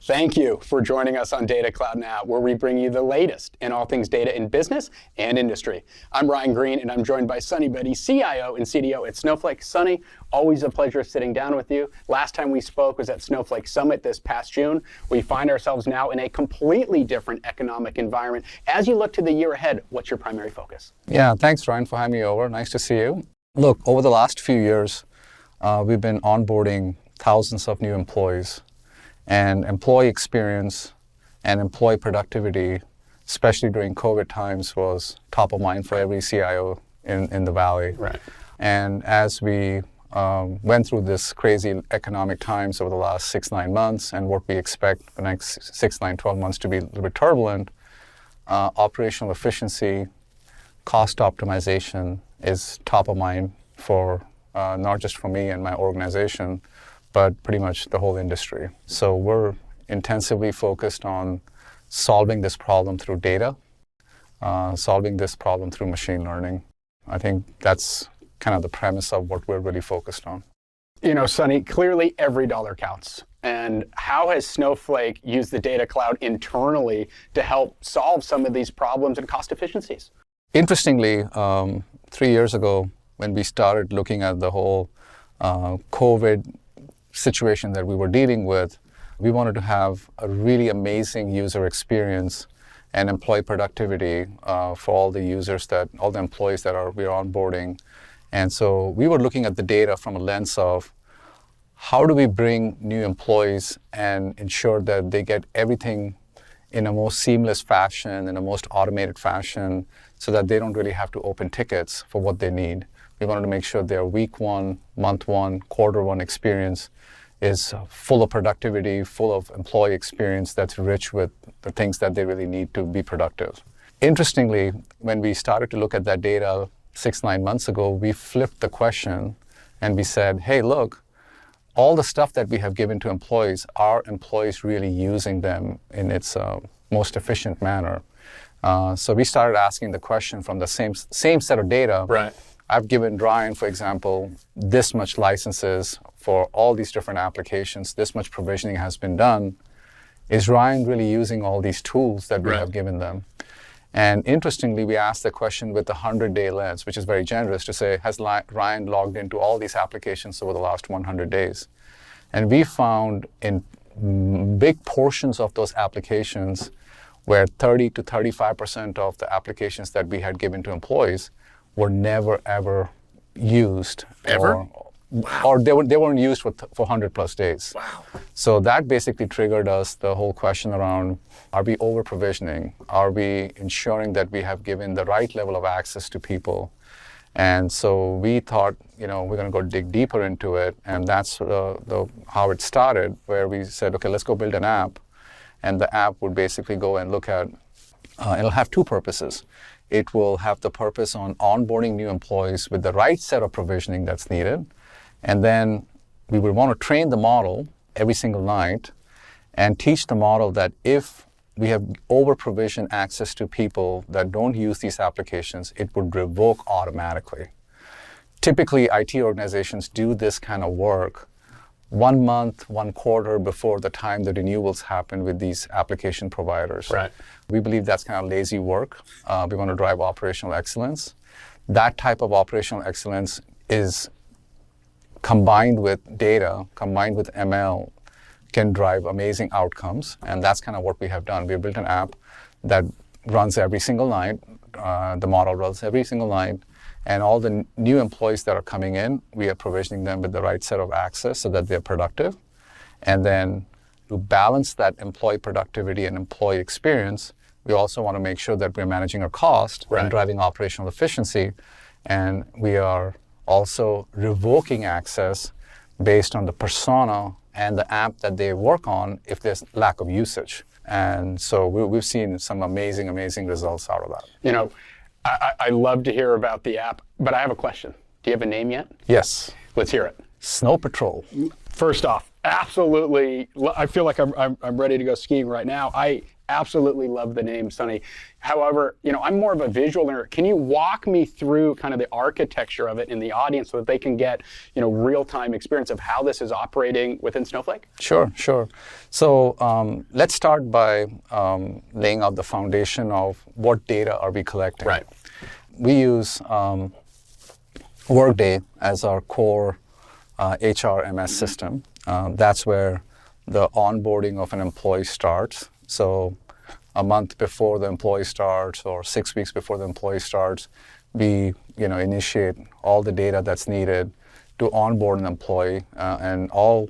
Thank you for joining us on Data Cloud Now, where we bring you the latest in all things data in business and industry. I'm Ryan Green, and I'm joined by Bedi, CIO and CDO at Snowflake. Sunny, always a pleasure sitting down with you. Last time we spoke was at Snowflake Summit this past June. We find ourselves now in a completely different economic environment. As you look to the year ahead, what's your primary focus? Yeah, thanks, Ryan, for having me over. Nice to see you. Look, over the last few years, we've been onboarding thousands of new employees. And employee experience and employee productivity, especially during COVID times, was top of mind for every CIO in the Valley. Right. And as we went through this crazy economic times over the last 6-9 months, and what we expect the next 6, 9, 12 months to be a little bit turbulent, operational efficiency, cost optimization is top of mind for not just for me and my organization, but pretty much the whole industry. So we're intensively focused on solving this problem through data, solving this problem through machine learning. I think that's kind of the premise of what we're really focused on. You know, Sunny, clearly every dollar counts. And how has Snowflake used the Data Cloud internally to help solve some of these problems and cost efficiencies? Interestingly, 3 years ago, when we started looking at the whole COVID situation that we were dealing with, we wanted to have a really amazing user experience and employee productivity for all the users, all the employees that we're onboarding. And so we were looking at the data from a lens of how do we bring new employees and ensure that they get everything in a most seamless fashion, in a most automated fashion, so that they don't really have to open tickets for what they need. We wanted to make sure their week one, month one, quarter one experience is full of productivity, full of employee experience that's rich with the things that they really need to be productive. Interestingly, when we started to look at that data 6-9 months ago, we flipped the question and we said, hey, look, all the stuff that we have given to employees, are employees really using them in its most efficient manner? So we started asking the question from the same set of data. Right. I've given Ryan, for example, this much licenses for all these different applications, this much provisioning has been done. Is Ryan really using all these tools that we have given them? And interestingly, we asked the question with the 100-day lens, which is very generous to say, has Ryan logged into all these applications over the last 100 days? And we found in big portions of those applications where 30 to 35% of the applications that we had given to employees were never, ever used. Ever? Wow. Or they weren't used for 100 plus days. Wow. So that basically triggered us the whole question around, are we over provisioning? Are we ensuring that we have given the right level of access to people? And so we thought, we're going to go dig deeper into it. And that's how it started, where we said, okay, let's go build an app. And the app would basically go and look at, it'll have two purposes. It will have the purpose on onboarding new employees with the right set of provisioning that's needed. And then we would want to train the model every single night and teach the model that if we have over-provisioned access to people that don't use these applications, it would revoke automatically. Typically, IT organizations do this kind of work 1 month, 1 quarter before the time the renewals happen with these application providers. Right. We believe that's kind of lazy work. We want to drive operational excellence. That type of operational excellence is combined with data, combined with ML, can drive amazing outcomes. And that's kind of what we have done. We have built an app that runs every single night. The model runs every single night. And all the new employees that are coming in, we are provisioning them with the right set of access so that they're productive. And then to balance that employee productivity and employee experience, we also want to make sure that we're managing our cost and driving operational efficiency. And we are also revoking access based on the persona and the app that they work on if there's lack of usage. And so we've seen some amazing, amazing results out of that. I love to hear about the app, but I have a question. Do you have a name yet? Yes. Let's hear it. SnowPatrol. First off, absolutely. I feel like I'm ready to go skiing right now. I Absolutely love the name, Sunny. However, I'm more of a visual learner. Can you walk me through kind of the architecture of it in the audience so that they can get, real-time experience of how this is operating within Snowflake? Sure. So let's start by laying out the foundation of what data are we collecting. Right. We use Workday as our core HRMS system. That's where the onboarding of an employee starts. So a month before the employee starts or 6 weeks before the employee starts, we initiate all the data that's needed to onboard an employee, and all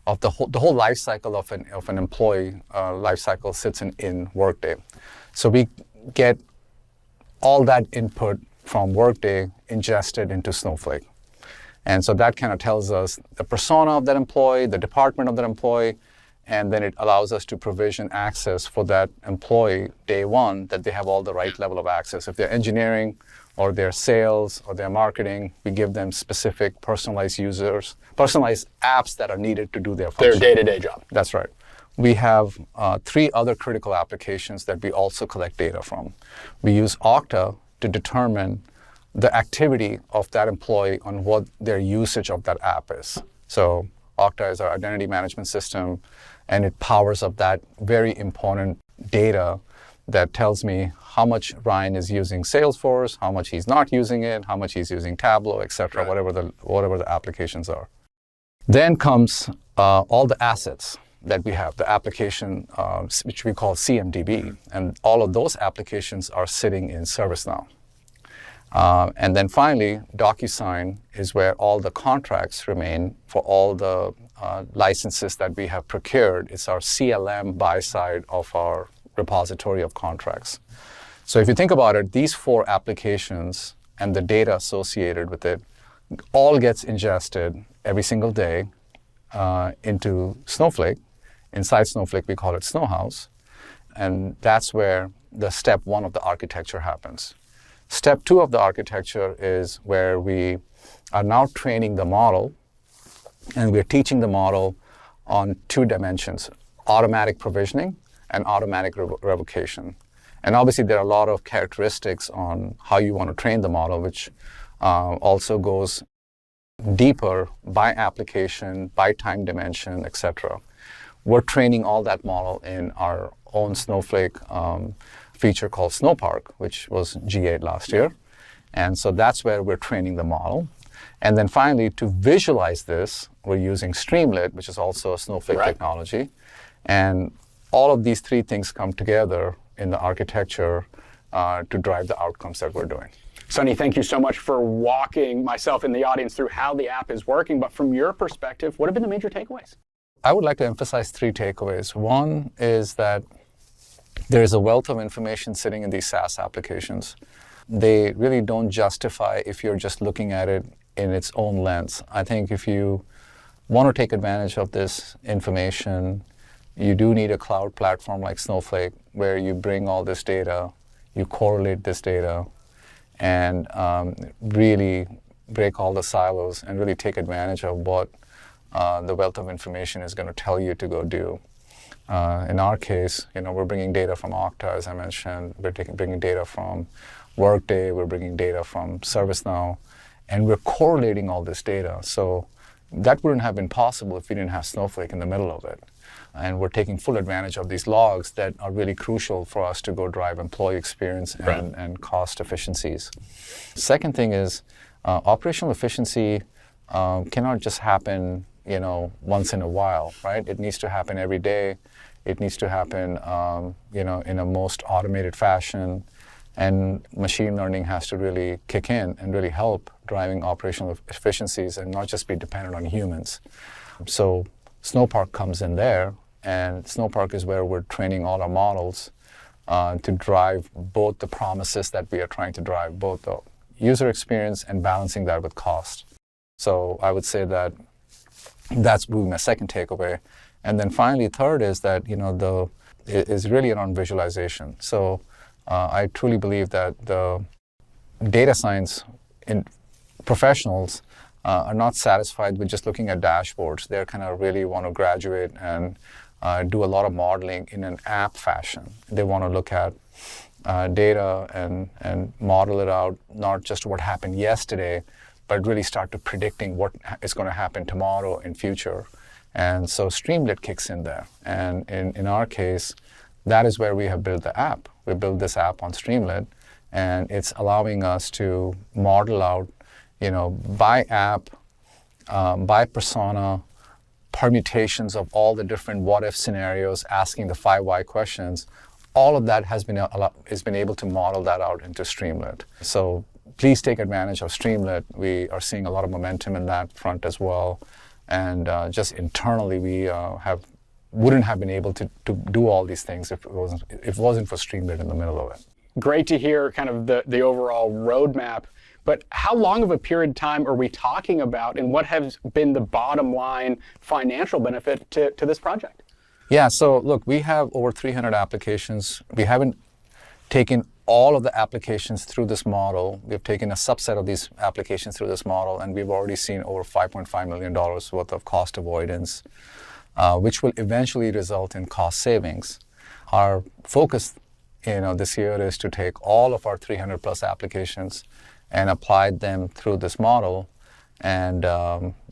of the whole life cycle of an employee life cycle sits in Workday. So we get all that input from Workday ingested into Snowflake. And so that kind of tells us the persona of that employee, the department of that employee, and then it allows us to provision access for that employee day one, that they have all the right level of access. If they're engineering or they're sales or they're marketing, we give them specific personalized apps that are needed to do their function. Their day-to-day job. That's right. We have 3 other critical applications that we also collect data from. We use Okta to determine the activity of that employee on what their usage of that app is. So Okta is our identity management system, and it powers up that very important data that tells me how much Ryan is using Salesforce, how much he's not using it, how much he's using Tableau, et cetera, Right. whatever the applications are. Then comes all the assets that we have, the application which we call CMDB, and all of those applications are sitting in ServiceNow. And then finally, DocuSign is where all the contracts remain for all the licenses that we have procured. It's our CLM buy side of our repository of contracts. So if you think about it, these 4 applications and the data associated with it all gets ingested every single day into Snowflake. Inside Snowflake, we call it Snowhouse. And that's where the step 1 of the architecture happens. Step 2 of the architecture is where we are now training the model, and we're teaching the model on 2 dimensions: automatic provisioning and automatic revocation. And obviously, there are a lot of characteristics on how you want to train the model, which also goes deeper by application, by time dimension, et cetera. We're training all that model in our own Snowflake feature called Snowpark, which was GA'd last year. And so that's where we're training the model. And then finally, to visualize this, we're using Streamlit, which is also a Snowflake Right. technology. And all of these 3 things come together in the architecture to drive the outcomes that we're doing. Sunny, thank you so much for walking myself and the audience through how the app is working. But from your perspective, what have been the major takeaways? I would like to emphasize 3 takeaways. One is that there is a wealth of information sitting in these SaaS applications. They really don't justify if you're just looking at it in its own lens. I think if you want to take advantage of this information, you do need a cloud platform like Snowflake, where you bring all this data, you correlate this data, and really break all the silos and really take advantage of what the wealth of information is going to tell you to go do. In our case, we're bringing data from Okta, as I mentioned. We're bringing data from Workday. We're bringing data from ServiceNow, and we're correlating all this data. So that wouldn't have been possible if we didn't have Snowflake in the middle of it. And we're taking full advantage of these logs that are really crucial for us to go drive employee experience and cost efficiencies. Second thing is operational efficiency cannot just happen once in a while, right? It needs to happen every day. It needs to happen, in a most automated fashion. And machine learning has to really kick in and really help driving operational efficiencies and not just be dependent on humans. So Snowpark comes in there, and Snowpark is where we're training all our models to drive both the promises that we are trying to drive, both the user experience and balancing that with cost. So I would say that that's my second takeaway. And then finally, third is that it is really around visualization. So I truly believe that the data science professionals are not satisfied with just looking at dashboards. They kind of really want to graduate and do a lot of modeling in an app fashion. They want to look at data and model it out, not just what happened yesterday, but really start to predicting what is going to happen tomorrow and future. And so Streamlit kicks in there. And in our case, that is where we have built the app. We built this app on Streamlit, and it's allowing us to model out, by app, by persona, permutations of all the different what-if scenarios, asking the 5 why questions. All of that has been able to model that out into Streamlit. So please take advantage of Streamlit. We are seeing a lot of momentum in that front as well. And just internally, we wouldn't have been able to do all these things if it wasn't for Streamlit in the middle of it. Great to hear kind of the overall roadmap. But how long of a period of time are we talking about, and what has been the bottom line financial benefit to this project? Yeah, so look, we have over 300 applications. We haven't taken all of the applications through this model. We've taken a subset of these applications through this model, and we've already seen over $5.5 million worth of cost avoidance, which will eventually result in cost savings. Our focus this year is to take all of our 300 plus applications and apply them through this model and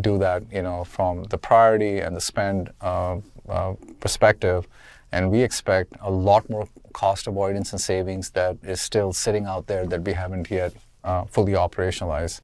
do that from the priority and the spend perspective. And we expect a lot more cost avoidance and savings that is still sitting out there that we haven't yet fully operationalized.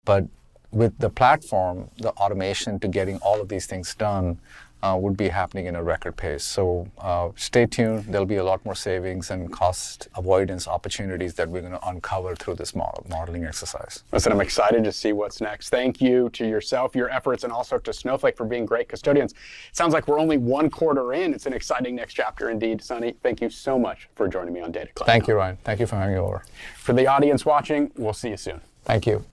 But with the platform, the automation to getting all of these things done would be happening in a record pace. So stay tuned. There'll be a lot more savings and cost avoidance opportunities that we're going to uncover through this modeling exercise. Listen, I'm excited to see what's next. Thank you to yourself, your efforts, and also to Snowflake for being great custodians. It sounds like we're only 1 quarter in. It's an exciting next chapter indeed. Sunny, thank you so much for joining me on Data Cloud. Thank you, Ryan. Thank you for having me over. For the audience watching, we'll see you soon. Thank you.